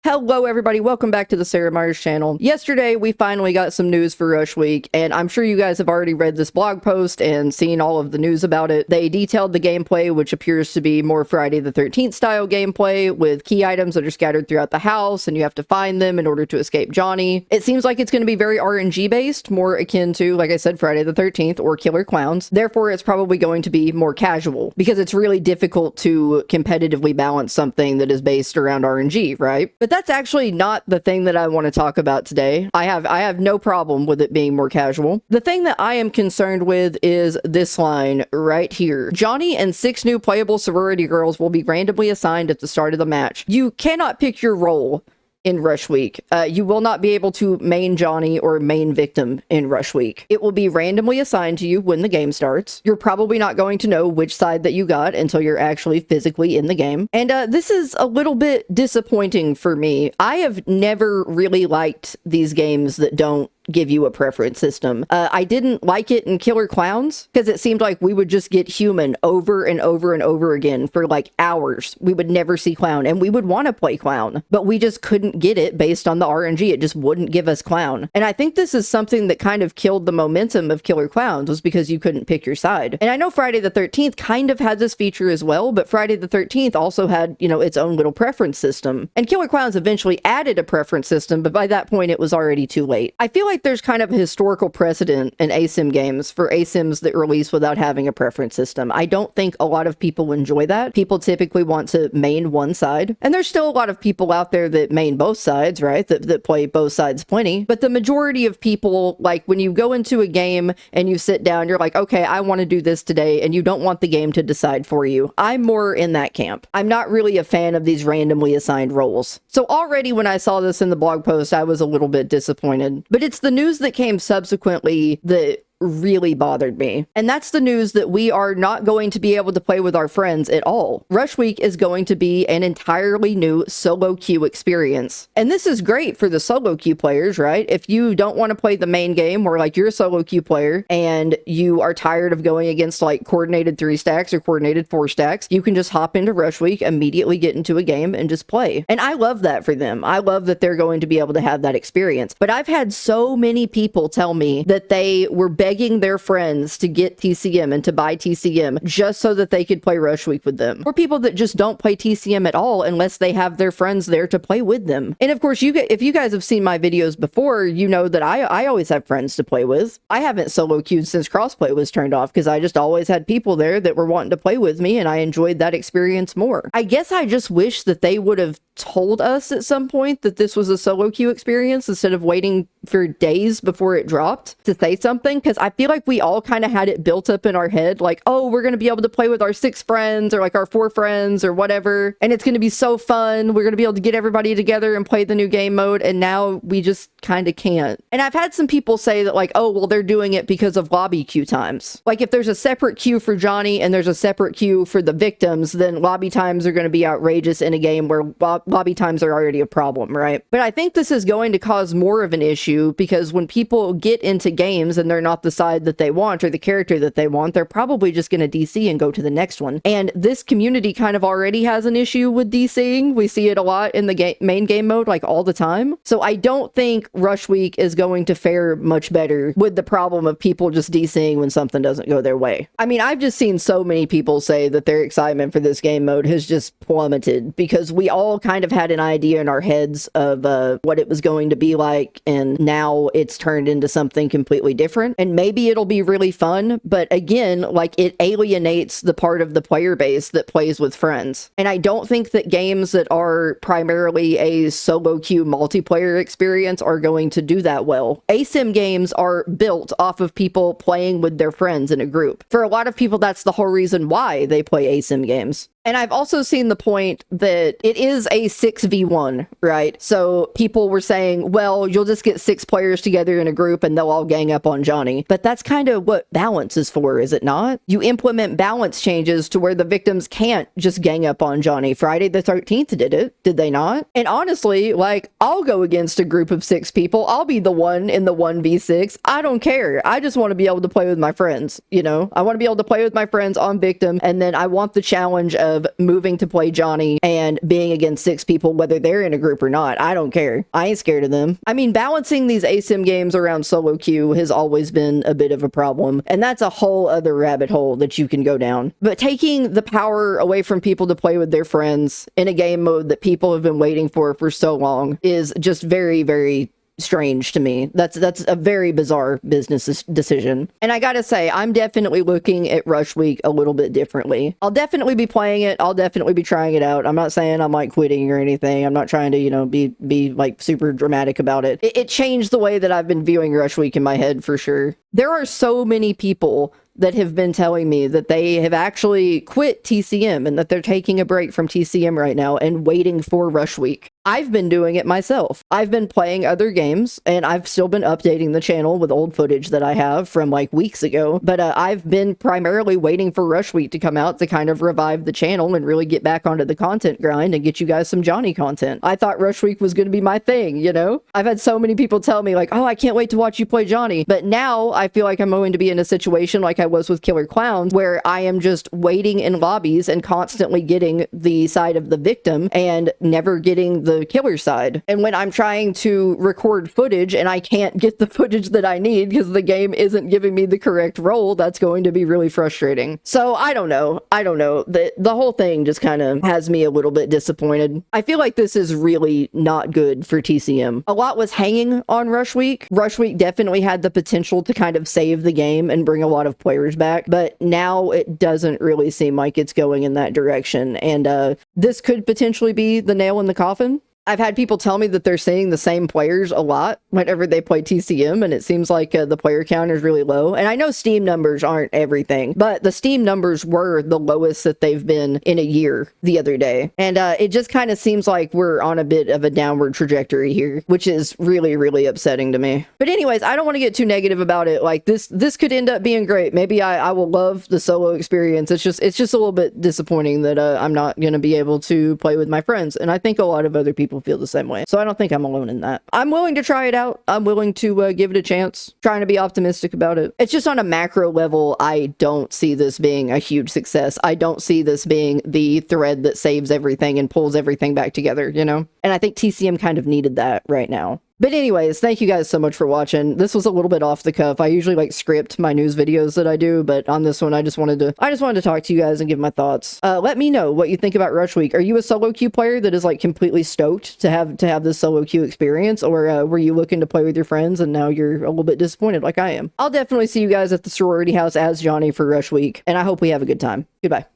Hello everybody, welcome back to the Sarah Myers channel. Yesterday we finally got some news for Rush Week, and I'm sure you guys have already read this blog post and seen all of the news about it. They detailed the gameplay, which appears to be more Friday the 13th style gameplay, with key items that are scattered throughout the house and you have to find them in order to escape Johnny. It seems like it's going to be very RNG based, more akin to, like I said, Friday the 13th or Killer Clowns. Therefore it's probably going to be more casual, because it's really difficult to competitively balance something that is based around RNG, right? But that's actually not the thing that I want to talk about today. I have no problem with it being more casual. The thing that I am concerned with is this line right here. Johnny and 6 new playable sorority girls will be randomly assigned at the start of the match. You cannot pick your role in Rush Week. You will not be able to main Johnny or main victim in Rush Week. It will be randomly assigned to you when the game starts. You're probably not going to know which side that you got until you're actually physically in the game. And this is a little bit disappointing for me. I have never really liked these games that don't give you a preference system. I didn't like it in Killer Clowns because it seemed like we would just get human over and over and over again for like hours. We would never see clown, and we would want to play clown, but we just couldn't get it based on the RNG. It just wouldn't give us clown. And I think this is something that kind of killed the momentum of Killer Clowns, was because you couldn't pick your side. And I know Friday the 13th kind of had this feature as well, but Friday the 13th also had, you know, its own little preference system. And Killer Clowns eventually added a preference system, but by that point it was already too late. I feel like there's kind of a historical precedent in ASIM games for ASIMs that release without having a preference system. I don't think a lot of people enjoy that. People typically want to main one side, and there's still a lot of people out there that main both sides, right? That play both sides plenty. But the majority of people, like when you go into a game and you sit down, you're like, okay, I want to do this today, and you don't want the game to decide for you. I'm more in that camp. I'm not really a fan of these randomly assigned roles. So already when I saw this in the blog post, I was a little bit disappointed. But it's the news that came subsequently that really bothered me. And that's the news that we are not going to be able to play with our friends at all. Rush Week is going to be an entirely new solo queue experience. And this is great for the solo queue players, right? If you don't want to play the main game, or like you're a solo queue player and you are tired of going against like coordinated 3 stacks or coordinated 4 stacks, you can just hop into Rush Week, immediately get into a game and just play. And I love that for them. I love that they're going to be able to have that experience. But I've had so many people tell me that they were begging their friends to get TCM and to buy TCM just so that they could play Rush Week with them. Or people that just don't play TCM at all unless they have their friends there to play with them. And of course, if you guys have seen my videos before, you know that I always have friends to play with. I haven't solo queued since crossplay was turned off because I just always had people there that were wanting to play with me, and I enjoyed that experience more. I guess I just wish that they would have told us at some point that this was a solo queue experience instead of waiting for days before it dropped to say something, because I feel like we all kind of had it built up in our head like, oh, we're going to be able to play with our 6 friends or like our 4 friends or whatever, and it's going to be so fun. We're going to be able to get everybody together and play the new game mode, and now we just kind of can't. And I've had some people say that like, oh, well, they're doing it because of lobby queue times. Like if there's a separate queue for Johnny and there's a separate queue for the victims, then lobby times are going to be outrageous in a game where lobby times are already a problem, right? But I think this is going to cause more of an issue, because when people get into games and they're not the side that they want or the character that they want, they're probably just going to DC and go to the next one. And this community kind of already has an issue with DCing. We see it a lot in the main game mode, like all the time. So I don't think Rush Week is going to fare much better with the problem of people just DCing when something doesn't go their way. I mean, I've just seen so many people say that their excitement for this game mode has just plummeted, because we all kind of had an idea in our heads of what it was going to be like, and now it's turned into something completely different. And maybe it'll be really fun, but again, like, it alienates the part of the player base that plays with friends. And I don't think that games that are primarily a solo queue multiplayer experience are going to do that well. ASIM games are built off of people playing with their friends in a group. For a lot of people, that's the whole reason why they play ASIM games. And I've also seen the point that it is a 6v1, right? So people were saying, well, you'll just get 6 players together in a group and they'll all gang up on Johnny. But that's kind of what balance is for, is it not? You implement balance changes to where the victims can't just gang up on Johnny. Friday the 13th did it, did they not? And honestly, like, I'll go against a group of 6 people. I'll be the one in the 1v6. I don't care. I just want to be able to play with my friends, you know? I want to be able to play with my friends on victim, and then I want the challenge of of moving to play Johnny and being against 6 people, whether they're in a group or not. I don't care. I ain't scared of them. I mean, balancing these ASIM games around solo queue has always been a bit of a problem, and that's a whole other rabbit hole that you can go down. But taking the power away from people to play with their friends in a game mode that people have been waiting for so long is just very, very strange to me. That's a very bizarre business decision. And I gotta say, I'm definitely looking at Rush Week a little bit differently. I'll definitely be playing it. I'll definitely be trying it out. I'm not saying I'm like quitting or anything. I'm not trying to, you know, be like super dramatic about it. It changed the way that I've been viewing Rush Week in my head for sure. There are so many people that have been telling me that they have actually quit TCM and that they're taking a break from TCM right now and waiting for Rush Week. I've been doing it myself. I've been playing other games, and I've still been updating the channel with old footage that I have from like weeks ago, but I've been primarily waiting for Rush Week to come out to kind of revive the channel and really get back onto the content grind and get you guys some Johnny content. I thought Rush Week was going to be my thing, you know? I've had so many people tell me like, oh, I can't wait to watch you play Johnny, but now I feel like I'm going to be in a situation like I was with Killer Clowns, where I am just waiting in lobbies and constantly getting the side of the victim and never getting the killer side. And when I'm trying to record footage and I can't get the footage that I need because the game isn't giving me the correct role, that's going to be really frustrating. So I don't know. The whole thing just kind of has me a little bit disappointed. I feel like this is really not good for TCM. A lot was hanging on Rush Week. Rush Week definitely had the potential to kind of save the game and bring a lot of players back, but now it doesn't really seem like it's going in that direction. And this could potentially be the nail in the coffin. I've had people tell me that they're seeing the same players a lot whenever they play TCM, and it seems like the player count is really low. And I know Steam numbers aren't everything, but the Steam numbers were the lowest that they've been in a year the other day. And it just kind of seems like we're on a bit of a downward trajectory here, which is really, really upsetting to me. But anyways, I don't want to get too negative about it. Like this could end up being great. Maybe I will love the solo experience. It's just a little bit disappointing that I'm not going to be able to play with my friends. And I think a lot of other people feel the same way. So I don't think I'm alone in that. I'm willing to try it out. I'm willing to give it a chance. Trying to be optimistic about it. It's just on a macro level, I don't see this being a huge success. I don't see this being the thread that saves everything and pulls everything back together, you know? And I think TCM kind of needed that right now. But anyways, thank you guys so much for watching. This was a little bit off the cuff. I usually like script my news videos that I do, but on this one, I just wanted to talk to you guys and give my thoughts. Let me know what you think about Rush Week. Are you a solo queue player that is like completely stoked to have this solo queue experience, or were you looking to play with your friends and now you're a little bit disappointed like I am? I'll definitely see you guys at the sorority house as Johnny for Rush Week, and I hope we have a good time. Goodbye.